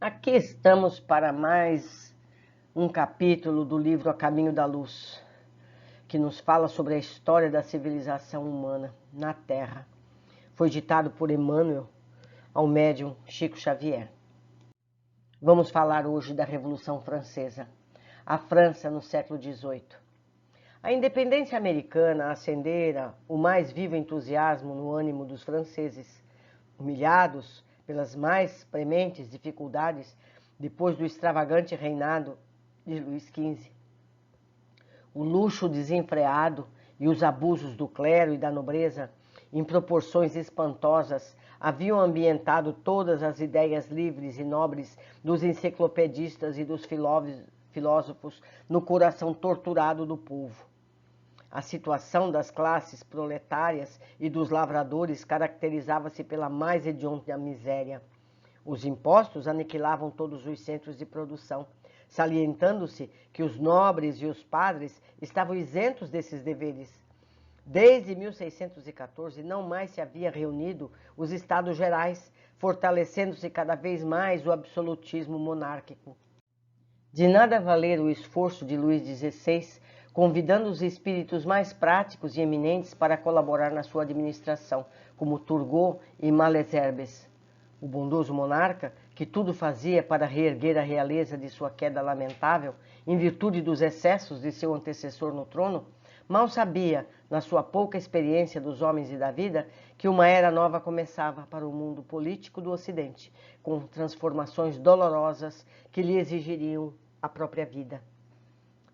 Aqui estamos para mais um capítulo do livro A Caminho da Luz, que nos fala sobre a história da civilização humana na Terra. Foi ditado por Emmanuel ao médium Chico Xavier. Vamos falar hoje da Revolução Francesa, a França no século XVIII. A independência americana acendera o mais vivo entusiasmo no ânimo dos franceses, humilhados pelas mais prementes dificuldades depois do extravagante reinado de Luís XV. O luxo desenfreado e os abusos do clero e da nobreza, em proporções espantosas, haviam ambientado todas as ideias livres e nobres dos enciclopedistas e dos filósofos no coração torturado do povo. A situação das classes proletárias e dos lavradores caracterizava-se pela mais hedionda miséria. Os impostos aniquilavam todos os centros de produção, salientando-se que os nobres e os padres estavam isentos desses deveres. Desde 1614 não mais se havia reunido os Estados Gerais, fortalecendo-se cada vez mais o absolutismo monárquico. De nada valer o esforço de Luís XVI, convidando os espíritos mais práticos e eminentes para colaborar na sua administração, como Turgot e Malesherbes. O bondoso monarca, que tudo fazia para reerguer a realeza de sua queda lamentável, em virtude dos excessos de seu antecessor no trono, mal sabia, na sua pouca experiência dos homens e da vida, que uma era nova começava para o mundo político do Ocidente, com transformações dolorosas que lhe exigiriam a própria vida.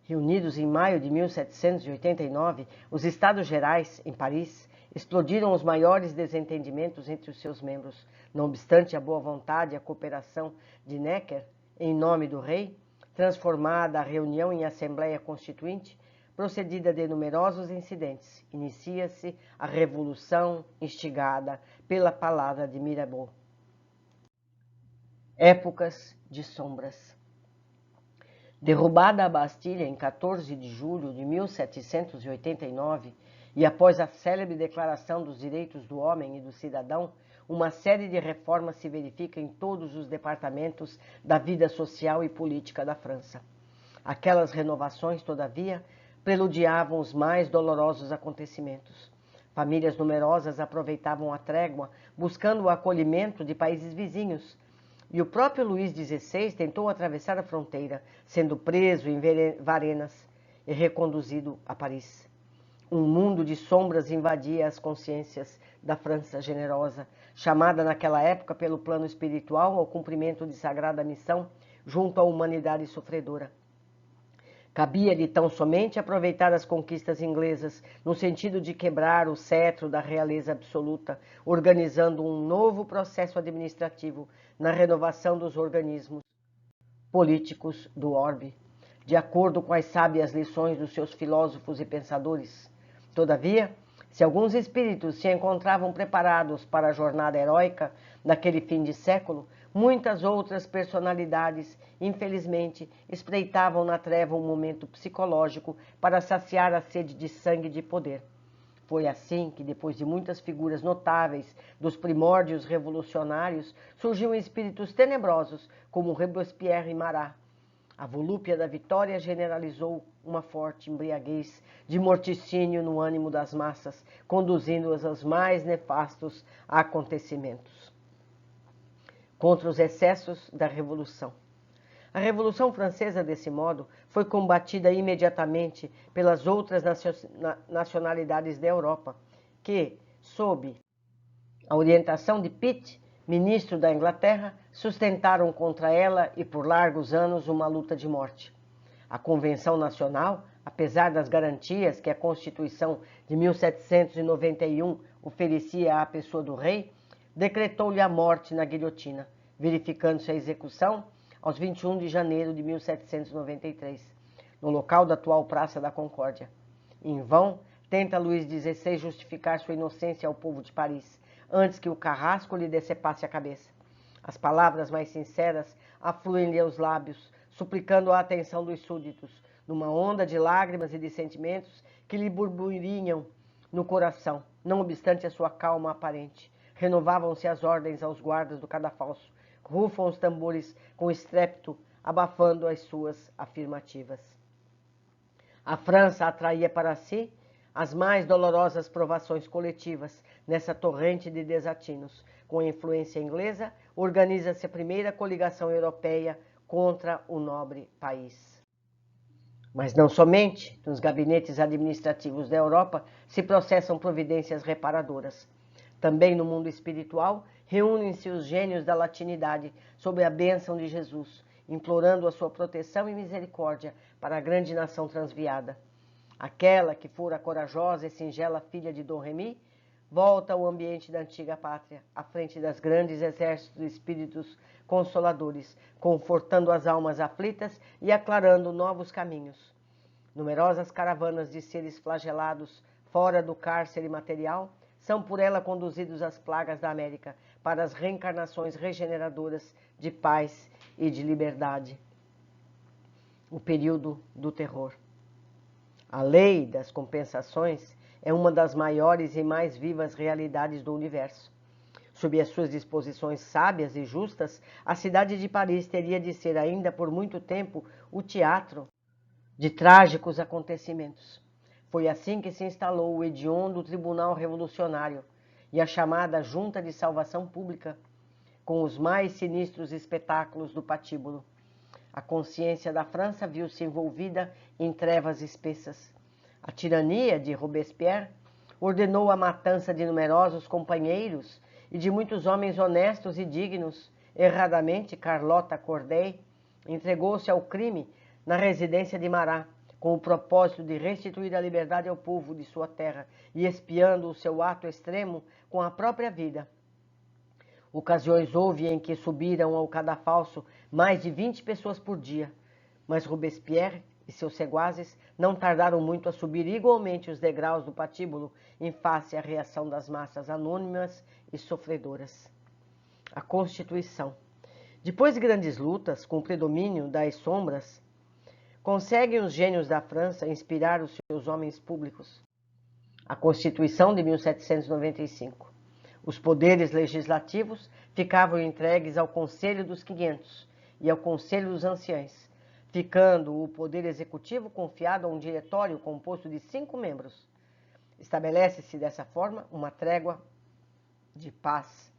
Reunidos em maio de 1789, os Estados Gerais, em Paris, explodiram os maiores desentendimentos entre os seus membros. Não obstante a boa vontade e a cooperação de Necker, em nome do rei, transformada a reunião em Assembleia Constituinte, procedida de numerosos incidentes, inicia-se a revolução instigada pela palavra de Mirabeau. Épocas de sombras. Derrubada a Bastilha em 14 de julho de 1789 e após a célebre Declaração dos Direitos do Homem e do Cidadão, uma série de reformas se verifica em todos os departamentos da vida social e política da França. Aquelas renovações, todavia, preludiavam os mais dolorosos acontecimentos. Famílias numerosas aproveitavam a trégua, buscando o acolhimento de países vizinhos, e o próprio Luís XVI tentou atravessar a fronteira, sendo preso em Varenas e reconduzido a Paris. Um mundo de sombras invadia as consciências da França generosa, chamada naquela época pelo plano espiritual ao cumprimento de sagrada missão junto à humanidade sofredora. Cabia-lhe tão somente aproveitar as conquistas inglesas, no sentido de quebrar o cetro da realeza absoluta, organizando um novo processo administrativo na renovação dos organismos políticos do orbe, de acordo com as sábias lições dos seus filósofos e pensadores. Todavia, se alguns espíritos se encontravam preparados para a jornada heróica daquele fim de século, muitas outras personalidades, infelizmente, espreitavam na treva um momento psicológico para saciar a sede de sangue e de poder. Foi assim que, depois de muitas figuras notáveis dos primórdios revolucionários, surgiam espíritos tenebrosos como Robespierre e Marat. A volúpia da vitória generalizou uma forte embriaguez de morticínio no ânimo das massas, conduzindo-as aos mais nefastos acontecimentos. Contra os excessos da Revolução. A Revolução Francesa, desse modo, foi combatida imediatamente pelas outras nacionalidades da Europa, que, sob a orientação de Pitt, ministro da Inglaterra, sustentaram contra ela e por largos anos uma luta de morte. A Convenção Nacional, apesar das garantias que a Constituição de 1791 oferecia à pessoa do rei, decretou-lhe a morte na guilhotina, verificando-se a execução aos 21 de janeiro de 1793, no local da atual Praça da Concórdia. Em vão, tenta Luís XVI justificar sua inocência ao povo de Paris, antes que o carrasco lhe decepasse a cabeça. As palavras mais sinceras afluem-lhe aos lábios, suplicando a atenção dos súditos, numa onda de lágrimas e de sentimentos que lhe burburinham no coração. Não obstante a sua calma aparente, renovavam-se as ordens aos guardas do cadafalso, rufam os tambores com estrépito, abafando as suas afirmativas. A França atraía para si as mais dolorosas provações coletivas nessa torrente de desatinos. Com a influência inglesa, organiza-se a primeira coligação europeia contra o nobre país. Mas não somente nos gabinetes administrativos da Europa se processam providências reparadoras. Também no mundo espiritual, reúnem-se os gênios da latinidade sob a bênção de Jesus, implorando a sua proteção e misericórdia para a grande nação transviada. Aquela que fora corajosa e singela filha de Dom Remy, volta ao ambiente da antiga pátria, à frente das grandes exércitos de espíritos consoladores, confortando as almas aflitas e aclarando novos caminhos. Numerosas caravanas de seres flagelados fora do cárcere material são por ela conduzidos às plagas da América para as reencarnações regeneradoras de paz e de liberdade. O período do terror. A lei das compensações é uma das maiores e mais vivas realidades do universo. Sob as suas disposições sábias e justas, a cidade de Paris teria de ser ainda por muito tempo o teatro de trágicos acontecimentos. Foi assim que se instalou o hediondo Tribunal Revolucionário e a chamada Junta de Salvação Pública, com os mais sinistros espetáculos do patíbulo. A consciência da França viu-se envolvida em trevas espessas. A tirania de Robespierre ordenou a matança de numerosos companheiros e de muitos homens honestos e dignos. Erradamente, Carlotta Corday entregou-se ao crime na residência de Marat, com o propósito de restituir a liberdade ao povo de sua terra e expiando o seu ato extremo com a própria vida. Ocasiões houve em que subiram ao cadafalso mais de 20 pessoas por dia, mas Robespierre e seus seguazes não tardaram muito a subir igualmente os degraus do patíbulo em face à reação das massas anônimas e sofredoras. A Constituição. Depois de grandes lutas, com o predomínio das sombras, conseguem os gênios da França inspirar os seus homens públicos. A Constituição de 1795. Os poderes legislativos ficavam entregues ao Conselho dos 500 e ao Conselho dos Anciães, ficando o poder executivo confiado a um diretório composto de 5 membros. Estabelece-se dessa forma uma trégua de paz,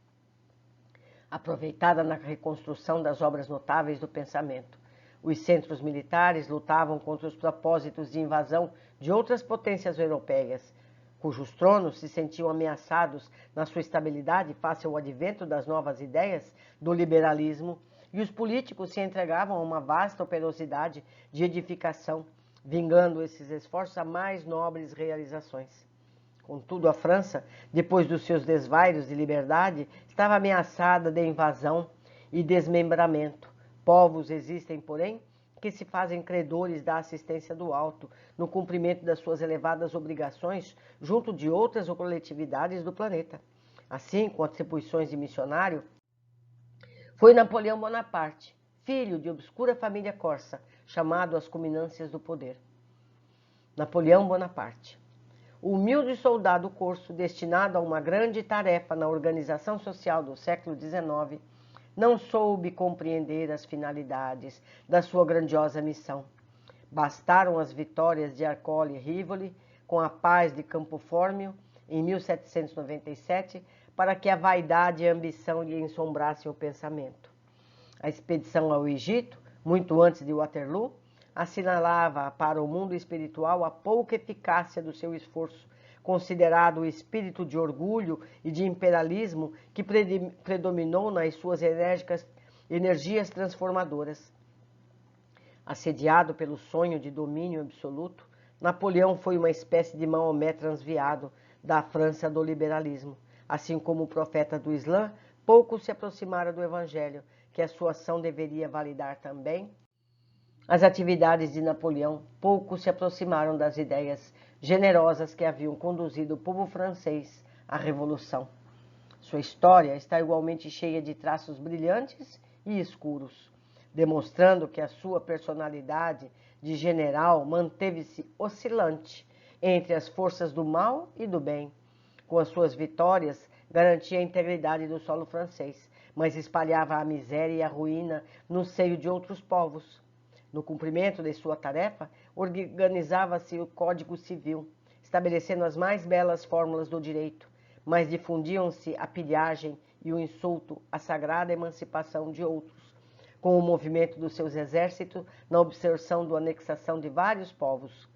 aproveitada na reconstrução das obras notáveis do pensamento. Os centros militares lutavam contra os propósitos de invasão de outras potências europeias, cujos tronos se sentiam ameaçados na sua estabilidade face ao advento das novas ideias do liberalismo, e os políticos se entregavam a uma vasta operosidade de edificação, vingando esses esforços a mais nobres realizações. Contudo, a França, depois dos seus desvairos de liberdade, estava ameaçada de invasão e desmembramento. Povos existem, porém, que se fazem credores da assistência do alto, no cumprimento das suas elevadas obrigações junto de outras coletividades do planeta. Assim, com atribuições de missionário, foi Napoleão Bonaparte, filho de obscura família corsa, chamado às culminâncias do poder. Napoleão Bonaparte. O humilde soldado corso, destinado a uma grande tarefa na organização social do século XIX, não soube compreender as finalidades da sua grandiosa missão. Bastaram as vitórias de Arcole e Rivoli, com a paz de Campo Fórmio, em 1797, para que a vaidade e a ambição lhe ensombrassem o pensamento. A expedição ao Egito, muito antes de Waterloo, assinalava para o mundo espiritual a pouca eficácia do seu esforço, considerado o espírito de orgulho e de imperialismo que predominou nas suas energias transformadoras. Assediado pelo sonho de domínio absoluto, Napoleão foi uma espécie de Maomé transviado da França do liberalismo. Assim como o profeta do Islã, pouco se aproximara do Evangelho, que a sua ação deveria validar também. As atividades de Napoleão pouco se aproximaram das ideias generosas que haviam conduzido o povo francês à Revolução. Sua história está igualmente cheia de traços brilhantes e escuros, demonstrando que a sua personalidade de general manteve-se oscilante entre as forças do mal e do bem. Com as suas vitórias, garantia a integridade do solo francês, mas espalhava a miséria e a ruína no seio de outros povos. No cumprimento de sua tarefa, organizava-se o Código Civil, estabelecendo as mais belas fórmulas do direito, mas difundiam-se a pilhagem e o insulto à sagrada emancipação de outros, com o movimento dos seus exércitos na observação da anexação de vários povos.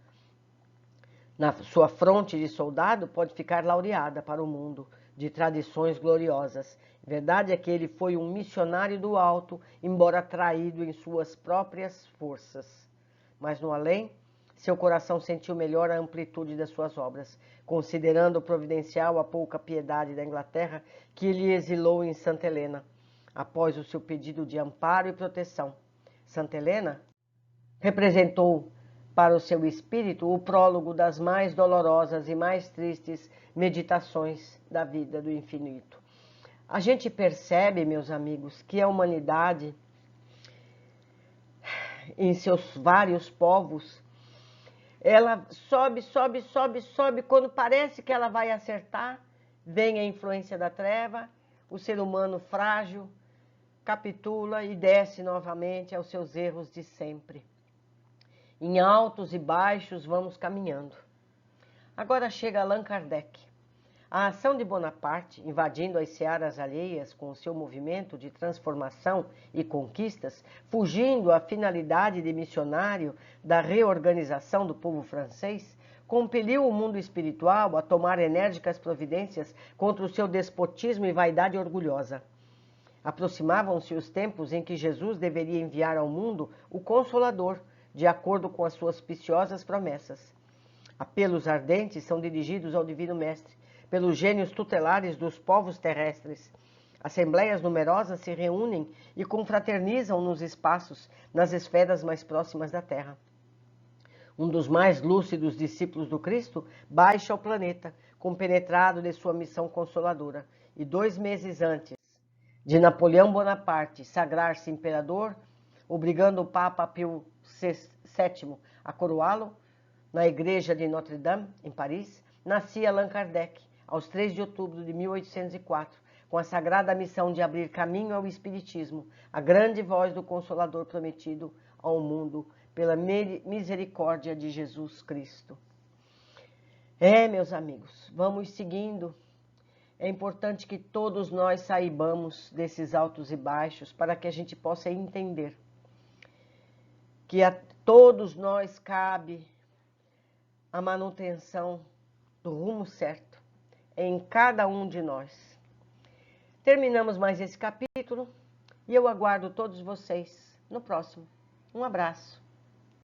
Na sua fronte de soldado pode ficar laureada para o mundo de tradições gloriosas. Verdade é que ele foi um missionário do alto, embora traído em suas próprias forças. Mas no além, seu coração sentiu melhor a amplitude das suas obras, considerando providencial a pouca piedade da Inglaterra que lhe exilou em Santa Helena, após o seu pedido de amparo e proteção. Santa Helena representou para o seu espírito o prólogo das mais dolorosas e mais tristes meditações da vida do infinito. A gente percebe, meus amigos, que a humanidade, em seus vários povos, ela sobe, sobe, sobe, sobe, quando parece que ela vai acertar, vem a influência da treva, o ser humano frágil capitula e desce novamente aos seus erros de sempre. Em altos e baixos vamos caminhando. Agora chega Allan Kardec. A ação de Bonaparte, invadindo as searas alheias com o seu movimento de transformação e conquistas, fugindo à finalidade de missionário da reorganização do povo francês, compeliu o mundo espiritual a tomar enérgicas providências contra o seu despotismo e vaidade orgulhosa. Aproximavam-se os tempos em que Jesus deveria enviar ao mundo o Consolador, de acordo com as suas auspiciosas promessas. Apelos ardentes são dirigidos ao Divino Mestre, pelos gênios tutelares dos povos terrestres. Assembleias numerosas se reúnem e confraternizam nos espaços, nas esferas mais próximas da Terra. Um dos mais lúcidos discípulos do Cristo baixa ao planeta, compenetrado de sua missão consoladora, e 2 meses antes de Napoleão Bonaparte sagrar-se imperador, obrigando o Papa Pio VII a coroá-lo, na igreja de Notre-Dame, em Paris, nascia Allan Kardec, aos 3 de outubro de 1804, com a sagrada missão de abrir caminho ao Espiritismo, a grande voz do Consolador prometido ao mundo pela misericórdia de Jesus Cristo. Meus amigos, vamos seguindo. É importante que todos nós saibamos desses altos e baixos para que a gente possa entender que a todos nós cabe a manutenção do rumo certo em cada um de nós. Terminamos mais esse capítulo e eu aguardo todos vocês no próximo. Um abraço.